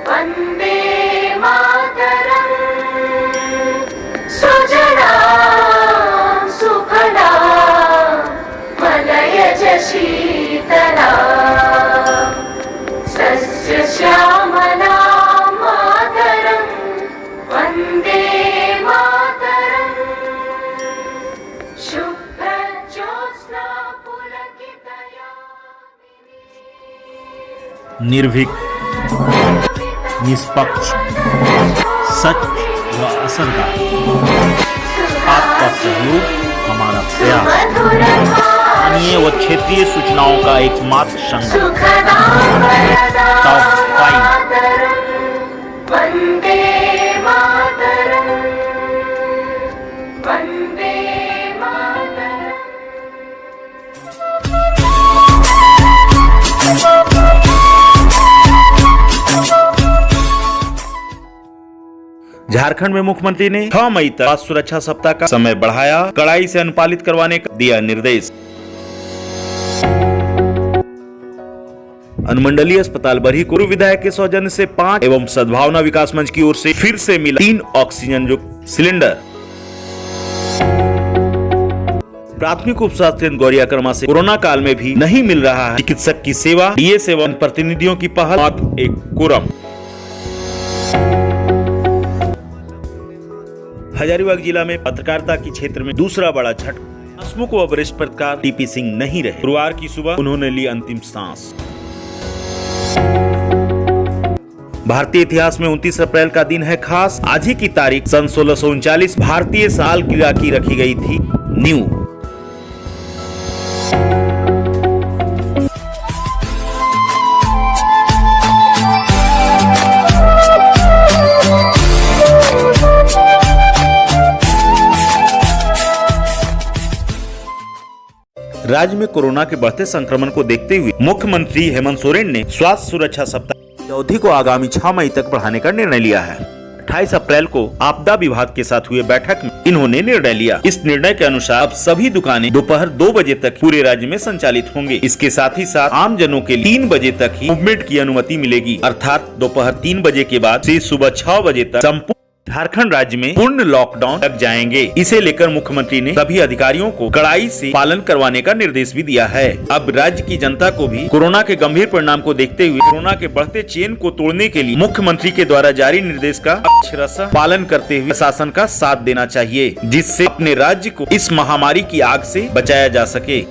वन्दे मातरम् सुजलां सुफलां मलयज शीतलां सस्यश्यामलां मातरं वन्दे मातरम् शुभ्रज्योत्स्ना पुलकितयामिनी। निर्भीक, निष्पक्ष, सच व असरदार, आपका सहयोग हमारा प्रयास। स्थानीय व क्षेत्रीय सूचनाओं का एकमात्र संगम टॉप 5। वन्दे मातरम् वन्दे मातरम्। झारखंड में मुख्यमंत्री ने 6 मई तक स्वास्थ्य सुरक्षा सप्ताह का समय बढ़ाया, कड़ाई से अनुपालित करवाने का दिया निर्देश। अनुमंडलीय अस्पताल बरही पूर्व विधायक के सौजन्य से 5 एवं सद्भावना विकास मंच की ओर से फिर से मिला 3 ऑक्सीजन युक्त सिलेंडर। प्राथमिक उपस्वास्थ्य केंद्र गौरियाकर्मा से कोरोना काल में भी नहीं मिल रहा है चिकित्सक की सेवा, डीएस एवं प्रतिनिधियों की पहल मात्र एक कुरम। हजारीबाग जिला में पत्रकारिता के क्षेत्र में दूसरा बड़ा झटका। हंसमुख व वरिष्ठ पत्रकार टीपी सिंह नहीं रहे। गुरुवार की सुबह उन्होंने ली अंतिम सांस। भारतीय इतिहास में 29 अप्रैल का दिन है खास। आज ही की तारीख सन 1639 भारतीय साल की रखी गई थी न्यू। राज्य में कोरोना के बढ़ते संक्रमण को देखते हुए मुख्यमंत्री हेमंत सोरेन ने स्वास्थ्य सुरक्षा सप्ताह की अवधि को आगामी 6 मई तक बढ़ाने का निर्णय लिया है। 28 अप्रैल को आपदा विभाग के साथ हुए बैठक में इन्होंने निर्णय लिया। इस निर्णय के अनुसार अब सभी दुकानें दोपहर 2 बजे तक पूरे राज्य में संचालित होंगे। इसके साथ ही साथ आम जनों के लिए 3 बजे तक ही मूवमेंट की अनुमति मिलेगी, अर्थात दोपहर 3 बजे के बाद से सुबह 6 बजे तक संपूर्ण झारखंड राज्य में पूर्ण लॉकडाउन लग जाएंगे। इसे लेकर मुख्यमंत्री ने सभी अधिकारियों को कड़ाई से पालन करवाने का निर्देश भी दिया है। अब राज्य की जनता को भी कोरोना के गंभीर परिणाम को देखते हुए कोरोना के बढ़ते चेन को तोड़ने के लिए मुख्यमंत्री के द्वारा जारी निर्देश का अक्षरशः पालन करते हुए शासन का साथ देना चाहिए, जिससे अपने राज्य को इस महामारी की आग से बचाया जा सके।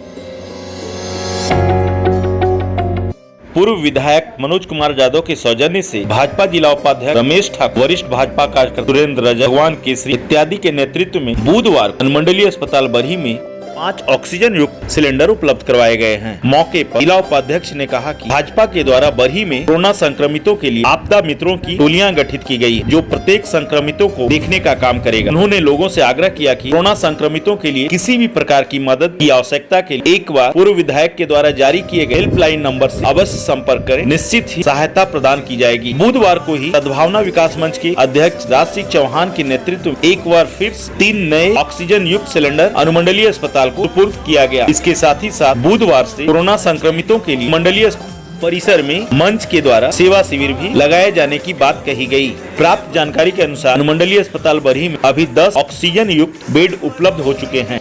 पूर्व विधायक मनोज कुमार यादव के सौजन्य से भाजपा जिला उपाध्यक्ष रमेश ठाकुर, वरिष्ठ भाजपा कार्यकर्ता सुरेंद्र रजक, भगवान केसरी इत्यादि के नेतृत्व में बुधवार अनुमंडलीय अस्पताल बरही में 5 ऑक्सीजन युक्त सिलेंडर उपलब्ध करवाए गए हैं। मौके पर जिला उपाध्यक्ष ने कहा कि भाजपा के द्वारा बरही में कोरोना संक्रमितों के लिए आपदा मित्रों की टोलियां गठित की गई है, जो प्रत्येक संक्रमितों को देखने का काम करेगा। उन्होंने लोगों से आग्रह किया कि कोरोना संक्रमितों के लिए किसी भी प्रकार की मदद की आवश्यकता के लिए एक बार पूर्व विधायक के द्वारा जारी किए गए हेल्पलाइन नंबर से अवश्य संपर्क करें, निश्चित ही सहायता प्रदान की जाएगी। बुधवार को ही सद्भावना विकास मंच के अध्यक्ष राज सिंह चौहान के नेतृत्व में एक बार फिर 3 नए ऑक्सीजन युक्त सिलेंडर अनुमंडलीय अस्पताल को सुपुर्द किया गया। इसके साथ ही साथ बुधवार से कोरोना संक्रमितों के लिए मंडलीय परिसर में मंच के द्वारा सेवा शिविर भी लगाए जाने की बात कही गई। प्राप्त जानकारी के अनुसार अनुमंडलीय अस्पताल बरही में अभी 10 ऑक्सीजन युक्त बेड उपलब्ध हो चुके हैं,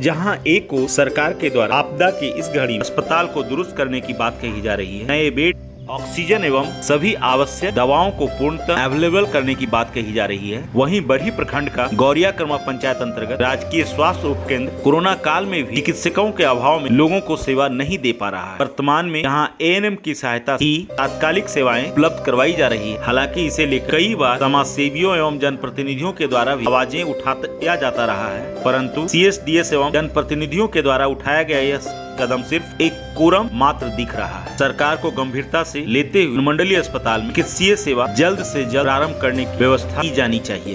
जहां एक को सरकार के द्वारा आपदा की इस घड़ी अस्पताल को दुरुस्त करने की बात कही जा रही है। नए बेड, ऑक्सीजन एवं सभी आवश्यक दवाओं को पूर्णतः अवेलेबल करने की बात कही जा रही है। वहीं बरही प्रखंड का गौरियाकर्मा पंचायत अंतर्गत राजकीय स्वास्थ्य उपकेंद्र कोरोना काल में भी चिकित्सकों के अभाव में लोगों को सेवा नहीं दे पा रहा है। वर्तमान में यहाँ एएनएम की सहायता से तात्कालिक सेवाएं उपलब्ध करवाई जा रही है। हालांकि इसे लेकर कई बार समाज सेवियों एवं जनप्रतिनिधियों के द्वारा भी आवाजें उठाया जाता रहा है, परंतु सीएसडीएस एवं जनप्रतिनिधियों के द्वारा उठाया गया यह कदम सिर्फ एक कोरम मात्र दिख रहा है। सरकार को गंभीरता से लेते हुए मंडलीय अस्पताल में चिकित्सीय सेवा जल्द से जल्द प्रारंभ करने की व्यवस्था की जानी चाहिए।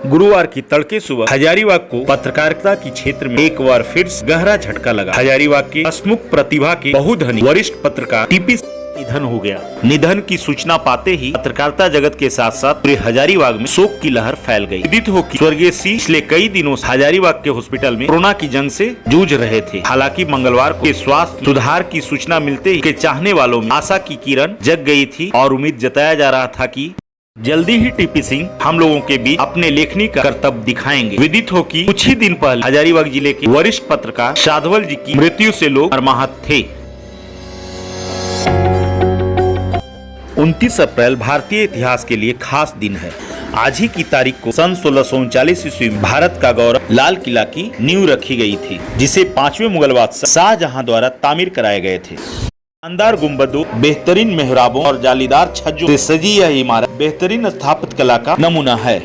गुरुवार की तड़के सुबह हजारीबाग को पत्रकारिता की क्षेत्र में एक बार फिर गहरा झटका लगा। हजारीबाग के हंसमुख प्रतिभा के बहुधनी वरिष्ठ पत्रकार टीपी निधन हो गया। निधन की सूचना पाते ही पत्रकारिता जगत के साथ साथ पूरे हजारीबाग में शोक की लहर फैल गई। विदित हो कि स्वर्गीय सिंह पिछले कई दिनों से हजारीबाग के हॉस्पिटल में कोरोना की जंग से जूझ रहे थे। हालांकि मंगलवार को स्वास्थ्य सुधार की सूचना मिलते ही चाहने वालों में आशा की किरण जग गई थी और उम्मीद जताया जा रहा था कि जल्दी ही टीपी सिंह हम लोगों के बीच अपने लेखनी का करतब दिखाएंगे। विदित हो कि कुछ ही दिन पहले हजारीबाग जिले के वरिष्ठ पत्रकार साधवल जी की मृत्यु से लोग मर्माहत थे। 29 अप्रैल भारतीय इतिहास के लिए खास दिन है। आज ही की तारीख को सन 1639 ईस्वी में भारत का गौरव लाल किला की नींव रखी गई थी, जिसे 5वें मुगल बादशाह शाहजहां द्वारा तामीर कराए गए थे। शानदार गुंबदों, बेहतरीन मेहराबों और जालीदार छज्जों से सजी यह इमारत बेहतरीन स्थापत्य कला का नमूना है।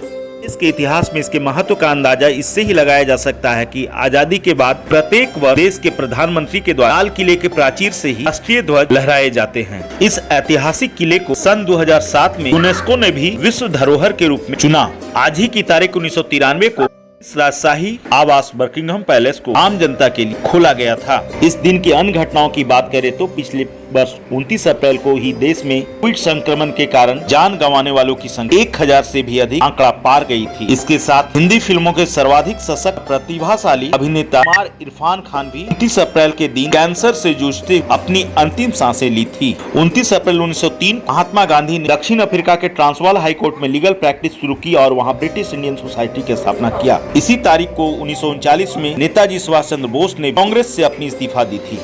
इसके इतिहास में इसके महत्व का अंदाजा इससे ही लगाया जा सकता है कि आजादी के बाद प्रत्येक वर्ष देश के प्रधानमंत्री के द्वारा लाल किले के प्राचीर से ही राष्ट्रीय ध्वज लहराए जाते हैं। इस ऐतिहासिक किले को सन 2007 में यूनेस्को ने भी विश्व धरोहर के रूप में चुना। आज ही की तारीख 1993 को राजशाही आवास बकिंघम पैलेस को आम जनता के लिए खोला गया था। इस दिन की अन्य घटनाओं की बात करें तो पिछले वर्ष 29 अप्रैल को ही देश में कोविड संक्रमण के कारण जान गंवाने वालों की संख्या 1000 से भी अधिक आंकड़ा पार गई थी। इसके साथ हिंदी फिल्मों के सर्वाधिक सशक्त प्रतिभाशाली अभिनेता इरफान खान भी 29 अप्रैल के दिन कैंसर से जूझते अपनी अंतिम सांसें ली थी। 29 अप्रैल 1903 महात्मा गांधी ने दक्षिण अफ्रीका के ट्रांसवाल हाई कोर्ट में लीगल प्रैक्टिस शुरू की और वहाँ ब्रिटिश इंडियन सोसाइटी की स्थापना किया। इसी तारीख को 1939 में नेताजी सुभाष चंद्र बोस ने कांग्रेस से अपनी इस्तीफा दी थी।